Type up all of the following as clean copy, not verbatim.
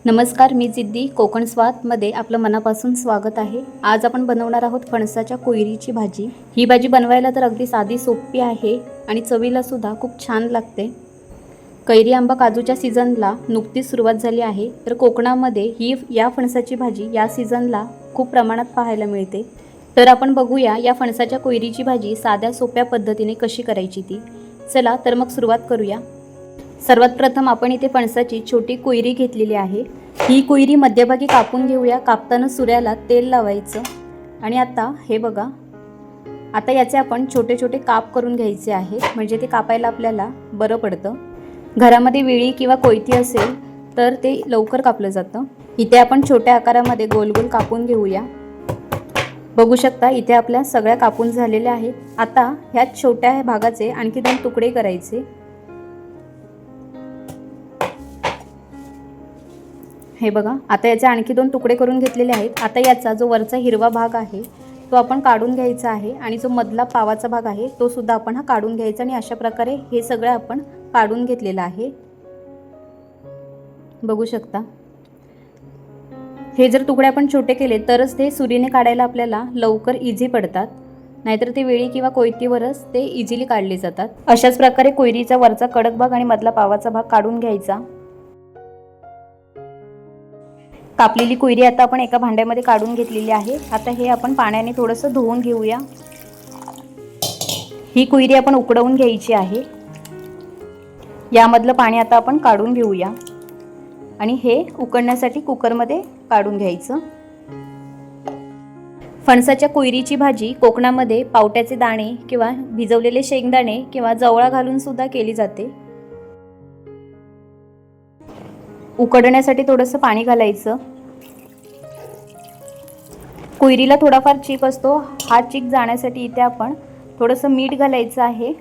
नमस्कार, मी जिद्दी कोकण स्वादमध्ये आपलं मनापासून स्वागत आहे। आज आपण बनवणार आहोत फणसाच्या कोयरीची भाजी। ही भाजी बनवायला तर अगदी साधी सोपी आहे आणि चवीला सुद्धा खूप छान लागते। कैरी आंबा काजूच्या सीझनला नुकतीच सुरुवात झाली आहे, तर कोकणामध्ये या फणसाची भाजी या सीझनला खूप प्रमाणात पाहायला मिळते। तर आपण बघूया या फणसाच्या कोयरीची भाजी साध्या सोप्या पद्धतीने कशी करायची ती। चला तर मग सुरुवात करूया। सर्वात प्रथम आपण इथे फणसाची छोटी कोयरी घेतलेली आहे। ही कोयरी मध्यभागी कापून घेऊया। कापताना सुऱ्याला तेल लावायचं आणि आता हे बघा, आता याचे आपण छोटे छोटे काप करून घ्यायचे आहे, म्हणजे ते कापायला आपल्याला बरं पडतं। घरामध्ये विळी किंवा कोयती असेल तर ते लवकर कापलं जातं। इथे आपण छोट्या आकारामध्ये गोल गोल कापून घेऊया। बघू शकता इथे आपल्या सगळ्या कापून झालेल्या आहेत। आता ह्या छोट्या भागाचे आणखी 2 तुकडे करायचे। हे बघा, आता याचे आणखी 2 तुकडे करून घेतलेले आहेत। आता याचा जो वरचा हिरवा भाग आहे तो आपण काढून घ्यायचा आहे आणि जो मधला पावाचा भाग आहे तो सुद्धा आपण काढून घ्यायचा आणि अशा प्रकारे हे सगळं आपण काढून घेतलेलं आहे। बघू शकता, हे जर तुकडे आपण छोटे केले तरच ते सुरीने काढायला आपल्याला लवकर इझी पडतात, नाहीतर ते वेळी किंवा कोयतीवरच ते इझिली काढले जातात। अशाच प्रकारे कोयरीचा वरचा कडक भाग आणि मधला पावाचा भाग काढून घ्यायचा। कापलेली कोयरी आता आपण एका भांड्यामध्ये काढून घेतलेली आहे। आता हे आपण पाण्याने थोडंसं धुवून घेऊया। ही कोयरी आपण उकडवून घ्यायची आहे। यामधलं पाणी आता आपण काढून घेऊया आणि हे उकडण्यासाठी कुकरमध्ये काढून घ्यायचं। फणसाच्या कोयरीची भाजी कोकणामध्ये पावट्याचे दाणे किंवा भिजवलेले शेंगदाणे किंवा जवळा घालून सुद्धा केली जाते। उकडण्यासाठी थोडंसं पाणी घालायचं। कोयरीला थोडाफार चीक असतो, हा चीक जाण्यासाठी इथे आपण थोडंसं मीठ घालायचं आहे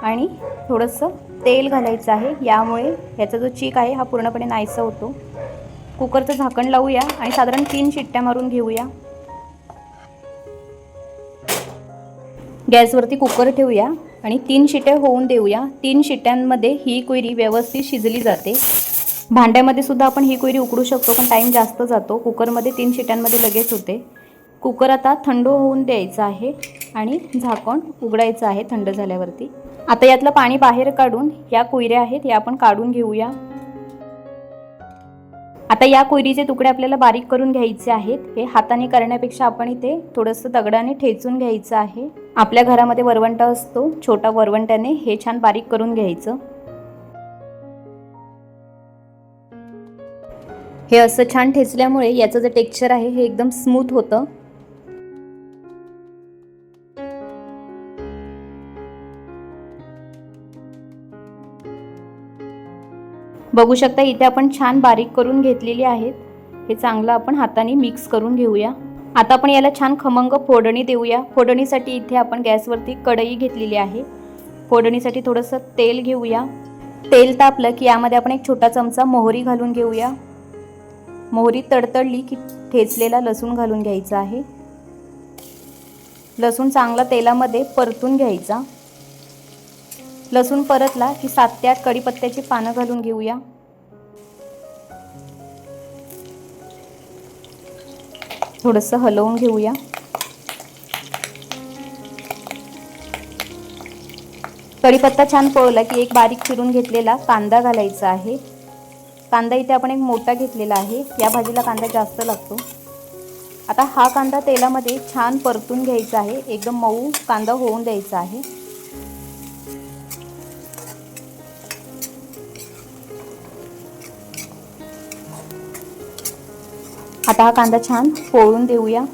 आणि थोडंसं तेल घालायचं आहे। यामुळे याचा जो चीक आहे हा पूर्णपणे नाहीसा होतो। कुकरचं झाकण लावूया आणि साधारण 3 शिट्ट्या मारून घेऊया। गॅसवरती कुकर ठेवूया आणि 3 शिट्ट्या होऊन देऊया। 3 शिट्ट्यांमध्ये ही कोयरी व्यवस्थित शिजली जाते। भांड्यामध्ये सुद्धा आपण ही कोयरी उकडू शकतो, पण टाइम जास्त जातो। कुकरमध्ये 3 शिट्ट्यांमध्ये लगेच होते। कुकर आता थंड होऊन द्यायचा आहे आणि झाकण उघडायचं आहे थंड झाल्यावरती। आता यातलं पाणी बाहेर काढून या कोयऱ्या आहेत या आपण काढून घेऊया। आता या कोयरीचे तुकडे आपल्याला बारीक करून घ्यायचे आहेत। हे हाताने करण्यापेक्षा आपण इथे थोडंसं दगडाने ठेचून घ्यायचं आहे। आपल्या घरामध्ये वरवंटा असतो, छोटा वरवंट्याने हे छान बारीक करून घ्यायचं। हे असं छान ठेचल्यामुळे याचं जे टेक्स्चर आहे हे एकदम स्मूथ होतं। बघू शकता इथे आपण छान बारीक करून घेतलेली आहेत। हे चांगलं आपण हाताने मिक्स करून घेऊया। आता आपण याला छान खमंग फोडणी देऊया। फोडणीसाठी इथे आपण गॅसवरती कढई घेतलेली आहे। फोडणीसाठी थोडंसं तेल घेऊया। तेल तापलं की यामध्ये आपण एक छोटा चमचा मोहरी घालून घेऊया। मोहरी तडतडली की ठेचलेला लसूण घालून घ्यायचा आहे। लसूण चांगला तेलामध्ये परतून घ्यायचा। लसूण परतला की 7 ते 8 कढीपत्त्याची पानं घालून घेऊया। थोडंसं हलवून घेऊया। कढीपत्ता छान पळला की एक बारीक चिरून घेतलेला कांदा घालायचा आहे। कांदा इथे आपण एक मोठा घेतलेला आहे। या भाजीला कांदा जास्त लागतो। आता हा कांदा तेलामध्ये छान परतून घ्यायचा आहे। एकदम मऊ कांदा होऊन द्यायचा आहे। आता हा कांदा छान पोळून देऊया।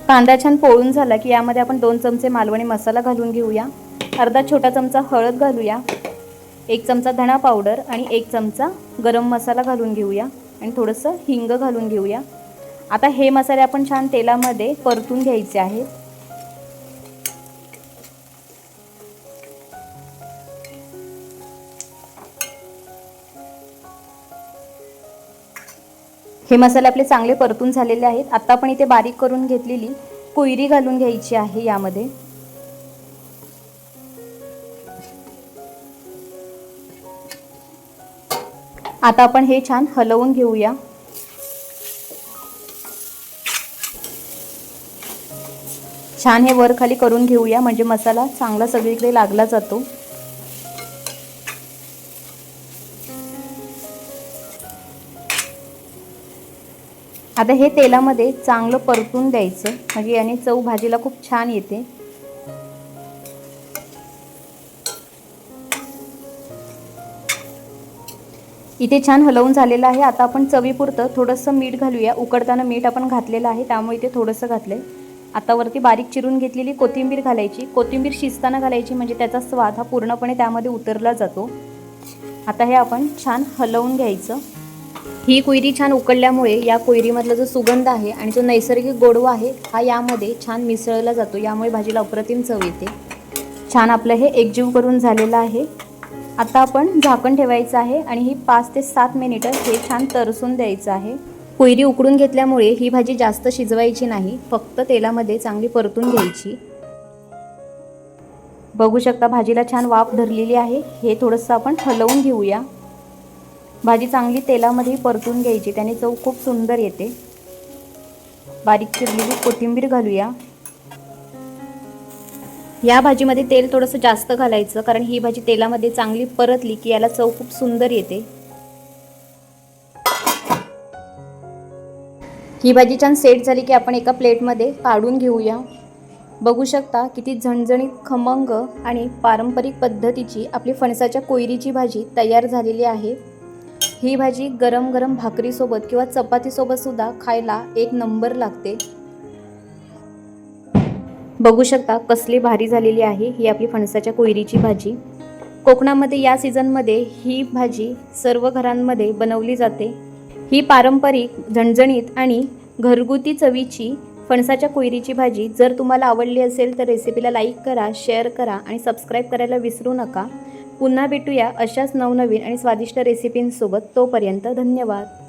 कांदा छान पोळून झाला की यामध्ये आपण 2 चमचे मालवणी मसाला घालून घेऊया। अर्धा छोटा चमचा हळद घालूया। 1 चमचा धणा पावडर आणि 1 चमचा गरम मसाला घालून घेऊया आणि थोडंसं हिंग घालून घेऊया। आता हे मसाले आपण छान तेलामध्ये परतून घ्यायचे आहेत। हे मसाले आपले चांगले परतून झालेले आहेत। आता आपण इथे बारीक करून घेतलेली कोयरी घालून घ्यायची आहे यामध्ये। आता आपण हे छान हलवून घेऊया। छान हे वर खाली करून घेऊया, म्हणजे मसाला चांगला सगळीकडे लागला जातो। आता हे तेलामध्ये चांगलं परतून द्यायचं, म्हणजे याने चव भाजीला खूप छान येते। इथे छान हलवून झालेलं आहे। आता आपण चवीपुरतं थोडंसं मीठ घालूया। उकडताना मीठ आपण घातलेलं आहे, त्यामुळे इथे थोडंसं घातलंय। आता वरती बारीक चिरून घेतलेली कोथिंबीर घालायची। कोथिंबीर शिजताना घालायची, म्हणजे त्याचा स्वाद हा पूर्णपणे त्यामध्ये उतरला जातो। आता हे आपण छान हलवून घ्यायचं। ही कोयरी छान उकळल्यामुळे या कोयरीमधला जो सुगंध आहे आणि जो नैसर्गिक गोडवा आहे हा यामध्ये छान मिसळला जातो, यामुळे भाजीला अप्रतिम चव येते। छान आपलं हे एकजीव करून झालेलं आहे। आता आपण झाकण ठेवायचं आहे आणि ही 5 ते 7 मिनिटं हे छान तरसून द्यायचं आहे। कोयरी उकडून घेतल्यामुळे ही भाजी जास्त शिजवायची नाही, फक्त तेलामध्ये चांगली परतून घ्यायची। बघू शकता भाजीला छान वाफ धरलेली आहे। हे थोडंसं आपण हलवून घेऊया। भाजी चांगली तेलामध्ये परतून घ्यायची, त्याने चव खूप सुंदर येते। बारीक चिरलेली कोथिंबीर घालूया। या भाजीमध्ये तेल थोडंसं जास्त घालायचं, कारण ही भाजी तेलामध्ये चांगली परतली की याला चव खूप सुंदर येते। ही भाजी छान सेट झाली की आपण एका प्लेटमध्ये काढून घेऊया। बघू शकता किती झणझणीत, खमंग आणि पारंपरिक पद्धतीची आपली फणसाच्या कोयरीची भाजी तयार झालेली आहे। ही भाजी गरम गरम भाकरीसोबत किंवा चपातीसोबत सुद्धा खायला एक नंबर लागते। बघू शकता कसली भारी झालेली आहे ही आपली फणसाच्या कोयरीची भाजी। कोकणामध्ये या सीझनमध्ये ही भाजी सर्व घरांमध्ये बनवली जाते। ही पारंपरिक, झणझणीत आणि घरगुती चवीची फणसाच्या कोयरीची भाजी जर तुम्हाला आवडली असेल तर रेसिपीला लाईक करा, शेअर करा आणि सबस्क्राईब करायला विसरू नका। पुन्हा भेटूया अशाच नवनवीन आणि स्वादिष्ट रेसिपींसोबत। तोपर्यंत धन्यवाद।